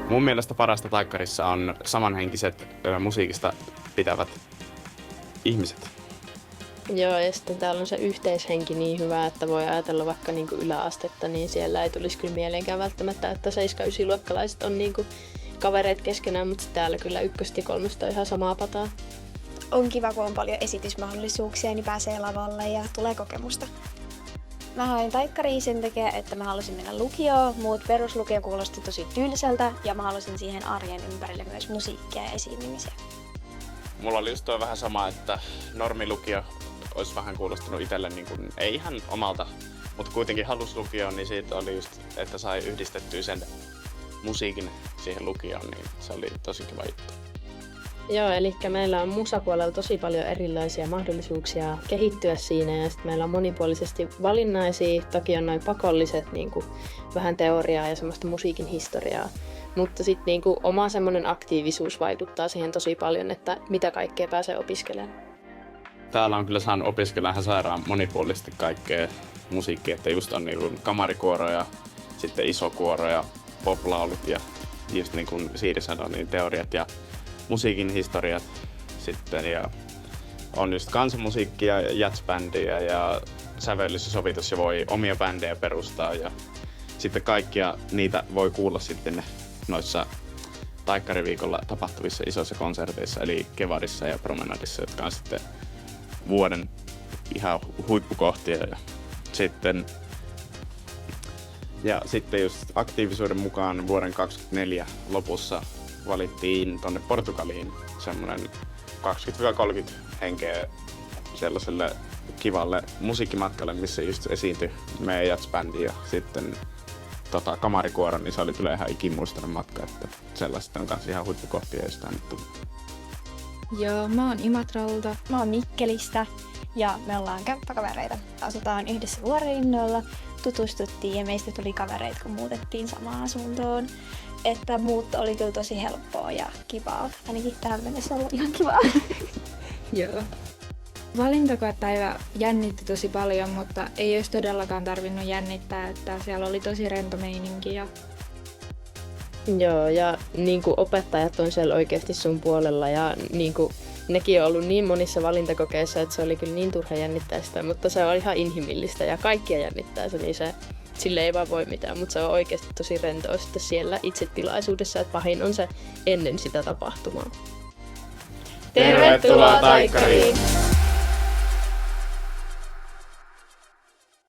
Mun mielestä parasta taikkarissa on samanhenkiset musiikista pitävät ihmiset. Joo, ja sitten täällä on se yhteishenki niin hyvä, että voi ajatella vaikka niinku yläastetta, niin siellä ei tulisi kyllä mieleenkään välttämättä, että 7-9-luokkalaiset on niinku kavereet keskenään, mutta täällä kyllä 1. ja 3. on ihan samaa pataa. On kiva, kun on paljon esitysmahdollisuuksia, niin pääsee lavalle ja tulee kokemusta. Mä hain taikkariin sen takia, että mä halusin mennä lukioon, mutta peruslukio kuulosti tosi tylsältä ja mä halusin siihen arjen ympärille myös musiikkia ja esiintymisiä. Mulla oli just tuo vähän sama, että normilukio olisi vähän kuulostanut itselle, niin kuin, ei ihan omalta, mutta kuitenkin halus lukioon, niin siitä oli just, että sai yhdistettyä sen musiikin siihen lukioon, niin se oli tosi kiva juttu. Joo, eli meillä on musapuolella tosi paljon erilaisia mahdollisuuksia kehittyä siinä ja sitten meillä on monipuolisesti valinnaisia, toki on noin pakolliset niin kuin vähän teoriaa ja semmoista musiikin historiaa, mutta sitten niin kuin oma semmoinen aktiivisuus vaikuttaa siihen tosi paljon, että mitä kaikkea pääsee opiskelemaan. Täällä on kyllä saanut opiskella ihan sairaan monipuolisesti kaikkea musiikkia, että just on niin kuin kamarikuoro ja sitten iso kuoro ja poplaulut ja just niin kuin Siiri sanoi, niin teoriat ja musiikin historiat sitten ja on just kansanmusiikkia ja jazzbändiä ja sävellys ja sovitus ja voi omia bändejä perustaa ja sitten kaikkia niitä voi kuulla sitten noissa taikkariviikolla tapahtuvissa isoissa konserteissa eli Kevadissa ja Promenadissa, jotka on sitten vuoden ihan huippukohtia ja sitten just aktiivisuuden mukaan vuoden 2024 lopussa valittiin tonne Portugaliin semmoinen 20-30 henkeä sellaiselle kivalle musiikkimatkalle, missä just esiintyi meidän jazzbändi ja sitten kamarikuoro, niin se oli kyllä ihan ikimuistainen matka, että sellaista on kanssa ihan huippukohtia, joista on nyt tullut. Joo, mä oon Imatralta. Mä oon Mikkelistä ja me ollaan kämppäkavereita. Asutaan yhdessä Vuorenrinnoilla, tutustuttiin ja meistä tuli kavereita, kun muutettiin samaan asuntoon. Että muutto oli kyllä tosi helppoa ja kivaa. Ainakin tähän mennessä on ollut ihan kivaa. Joo. Valintakoepäivä jännitti tosi paljon, mutta ei olisi todellakaan tarvinnut jännittää, että siellä oli tosi rento meininki. Joo, ja niin kuin opettajat on siellä oikeasti sun puolella ja niin kuin, nekin on ollut niin monissa valintakokeissa, että se oli kyllä niin turha jännittää sitä, mutta se on ihan inhimillistä ja kaikkia jännittää se, niin sille ei vaan voi mitään, mutta se on oikeasti tosi rentoa sitten siellä itse tilaisuudessa, että pahin on se ennen sitä tapahtumaa. Tervetuloa Taikkariin!